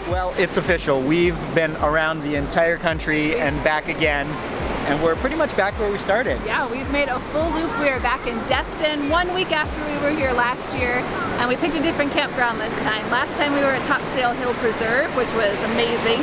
Well, it's official. We've been around the entire country and back again, and we're pretty much back where we started. Yeah, we've made a full loop. We are back in Destin 1 week after we were here last year, and we picked a different campground this time. Last time we were at Topsail Hill Preserve, which was amazing,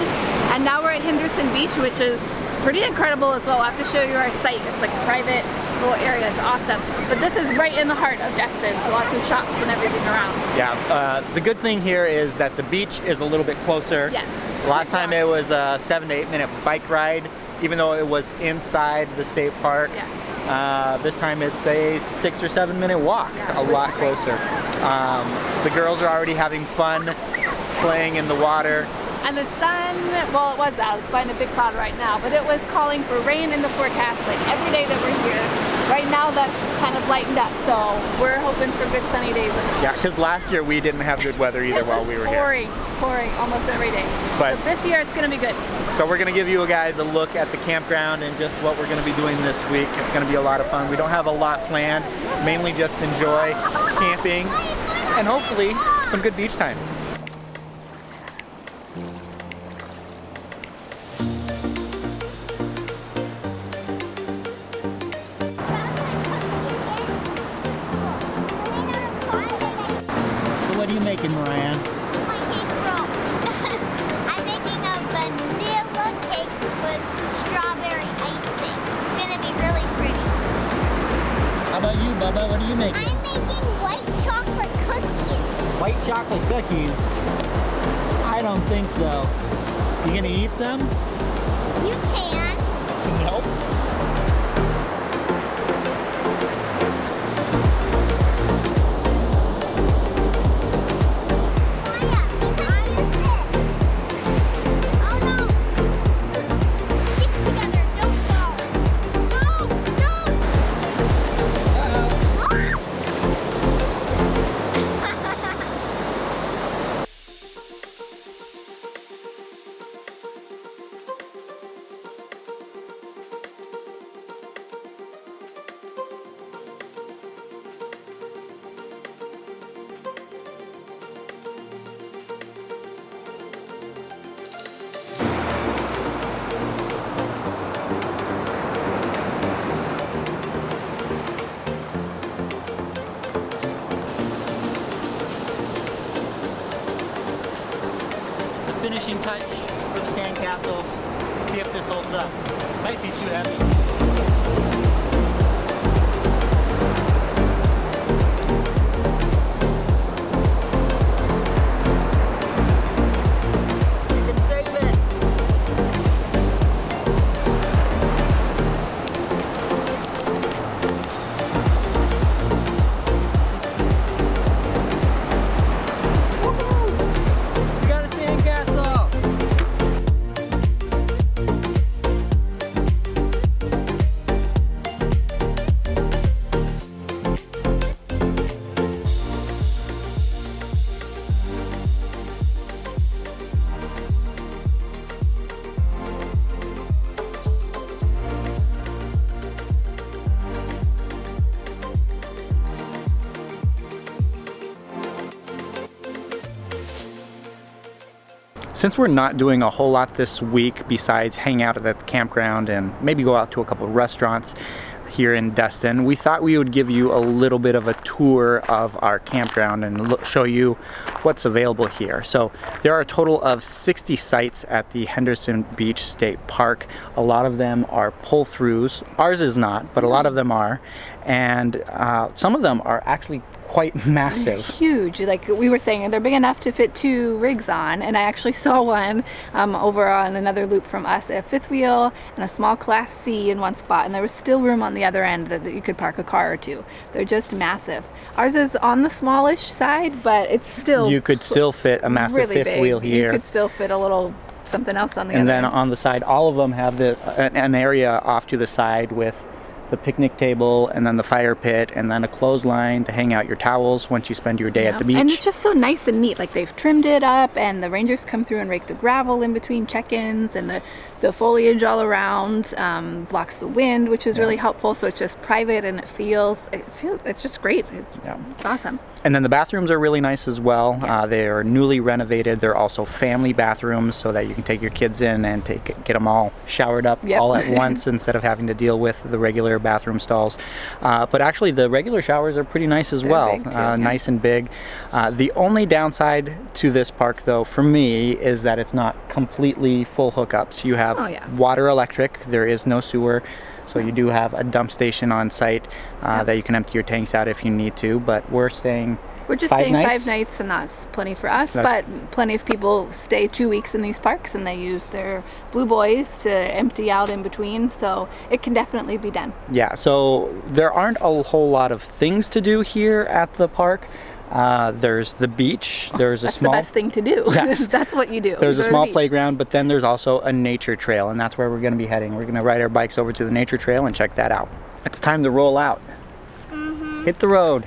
and now we're at Henderson Beach, which is pretty incredible as well. I have to show you our site. It's like a private little area. It's awesome. But this is right in the heart of Destin, so lots of shops and everything around. Yeah, the good thing here is that the beach is a little bit closer. Yes. Last time it was a 7 to 8 minute bike ride, even though it was inside the state park. Yeah. This time it's a 6 or 7 minute walk, yeah, a lot closer. The girls are already having fun playing in the water. And the sun, well, it was out. It's behind a big cloud right now, but it was calling for rain in the forecast like every day that we're here. Right now that's kind of lightened up, so we're hoping for good sunny days. Yeah, because last year we didn't have good weather either while we were here. Pouring almost every day. But so this year it's going to be good. So we're going to give you guys a look at the campground and just what we're going to be doing this week. It's going to be a lot of fun. We don't have a lot planned, mainly just enjoy camping and hopefully some good beach time. What are you making, Marianne? My cake roll. I'm making a vanilla cake with strawberry icing. It's gonna be really pretty. How about you, Bubba? What are you making? I'm making white chocolate cookies. White chocolate cookies? I don't think so. You gonna eat some? You can. Nope. Finishing touch for the sandcastle. See if this holds up. Might be too heavy. Since we're not doing a whole lot this week besides hang out at the campground and maybe go out to a couple of restaurants here in Destin, we thought we would give you a little bit of a tour of our campground and show you what's available here. So there are a total of 60 sites at the Henderson Beach State Park. A lot of them are pull-throughs. Ours is not, but a lot of them are. And some of them are actually quite massive. Huge. Like we were saying, they're big enough to fit 2 rigs on, and I actually saw one over on another loop from us, a 5th wheel and a small Class C in one spot, and there was still room on the other end that you could park a car or 2. They're just massive. Ours is on the smallish side, but it's still... You could still fit a massive really 5th big. wheel here. You could still fit a little something else on the and other then end. on the side, all of them have an area off to the side with the picnic table and then the fire pit and then a clothesline to hang out your towels once you spend your day at the beach. And it's just so nice and neat. Like they've trimmed it up, and the rangers come through and rake the gravel in between check-ins, and the the foliage all around, blocks the wind, which is really helpful. So it's just private and it's just great. It's awesome. And then the bathrooms are really nice as well. Yes. They are newly renovated. They're also family bathrooms so that you can take your kids in and get them all showered up all at once instead of having to deal with the regular bathroom stalls. But actually the regular showers are pretty nice as well. Big too, nice and big. The only downside to this park though for me is that it's not completely full hookups. You have water, electric. There is no sewer. So you do have a dump station on site that you can empty your tanks out if you need to, but we're just staying 5 nights, and that's plenty for us. But plenty of people stay 2 weeks in these parks and they use their Blue Boys to empty out in between, so it can definitely be done. Yeah, so there aren't a whole lot of things to do here at the park. There's the beach. There's That's the best thing to do. Yes. That's what you do. There's a small playground, but then there's also a nature trail, and that's where we're going to be heading. We're going to ride our bikes over to the nature trail and check that out. It's time to roll out. Hit the road.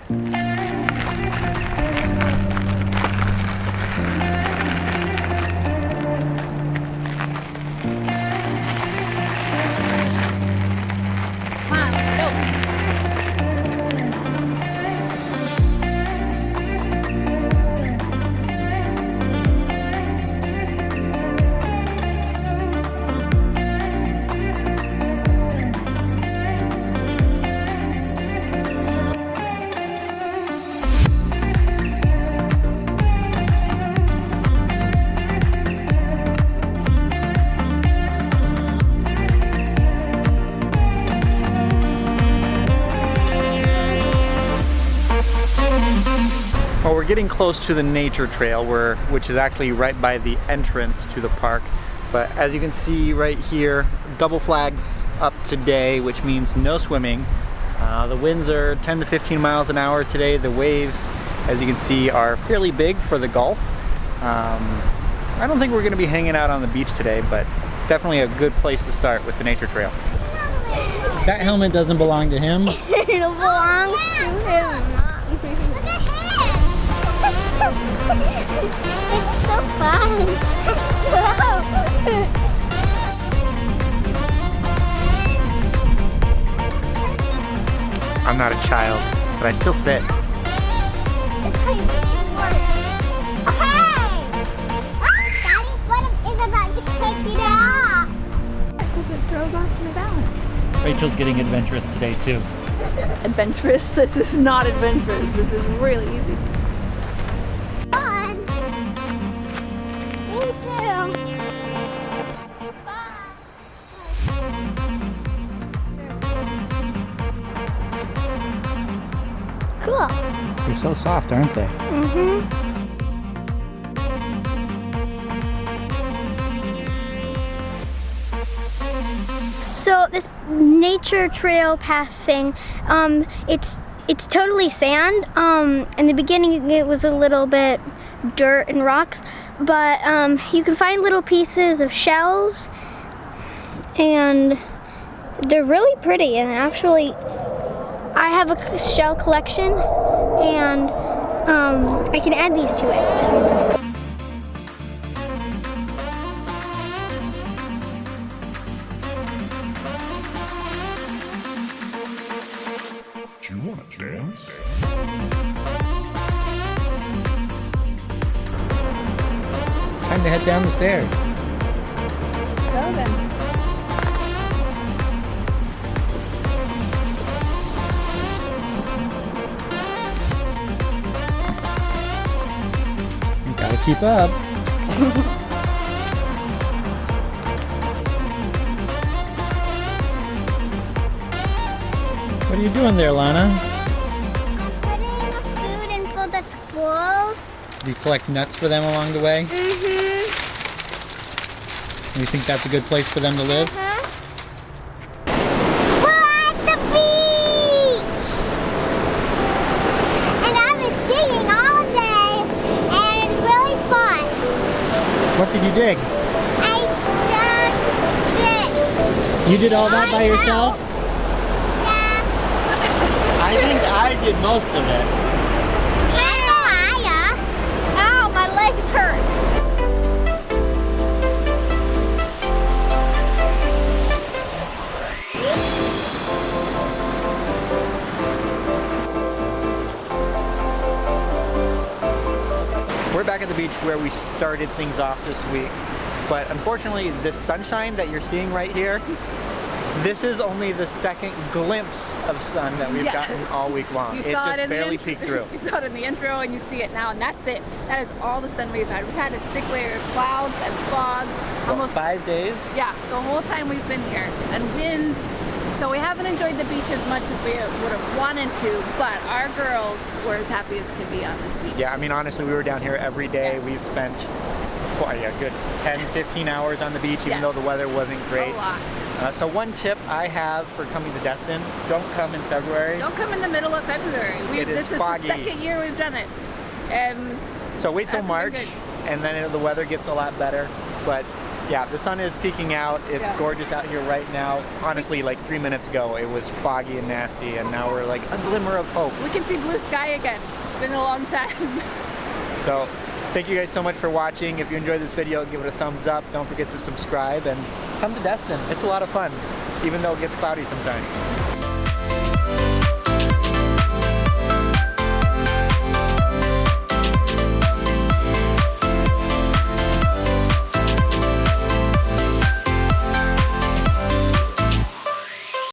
Well, we're getting close to the nature trail, which is actually right by the entrance to the park. But as you can see right here, double flags up today, which means no swimming. The winds are 10 to 15 miles an hour today. The waves, as you can see, are fairly big for the Gulf. I don't think we're going to be hanging out on the beach today, but definitely a good place to start with the nature trail. That helmet doesn't belong to him. It belongs to him. Look at him. It's so fun. I'm not a child, but I still fit. It's how you work. Hey! Daddy's butt is about to take it off. Because it throws off your balance. Rachel's getting adventurous today too. Adventurous? This is not adventurous. This is really easy. Fun. Me too. Cool. They're so soft, aren't they? So this nature trail path thing, it's totally sand. In the beginning it was a little bit dirt and rocks, but you can find little pieces of shells and they're really pretty. And actually I have a shell collection and I can add these to it. Do you want to dance? Time to head down the stairs. Go then. You gotta keep up. What are you doing there, Lana? I'm putting food in for the squirrels. Do you collect nuts for them along the way? You think that's a good place for them to live? We're at the beach! And I've been digging all day, and it's really fun. What did you dig? I dug this. You did all that by yourself? Yeah. I think I did most of it. Ow, my legs hurt. we're back at the beach where we started things off this week. But unfortunately, this sunshine that you're seeing right here, this is only the second glimpse of sun that we've gotten all week long. You It saw just it in barely the peeked through. You saw it in the intro and you see it now, and that's it. That is all the sun we've had. We've had a thick layer of clouds and fog. Almost 5 days? Yeah, the whole time we've been here. And wind. So we haven't enjoyed the beach as much as we would have wanted to, but our girls were as happy as could be on this beach. Yeah, I mean, honestly, we were down here every day. Yes. We've spent, well, yeah, good 10, 15 hours on the beach, even Yes. though the weather wasn't great. A lot. So one tip I have for coming to Destin, don't come in February. Don't come in the middle of February. It is this foggy. is the second year we've done it. And So wait till that's March, pretty good. and then the weather gets a lot better. But yeah, the sun is peeking out. It's Yeah. gorgeous out here right now. Honestly, like 3 minutes ago, it was foggy and nasty, and now we're like a glimmer of hope. we can see blue sky again. It's been a long time. So thank you guys so much for watching. If you enjoyed this video, give it a thumbs up. Don't forget to subscribe and come to Destin. It's a lot of fun, even though it gets cloudy sometimes.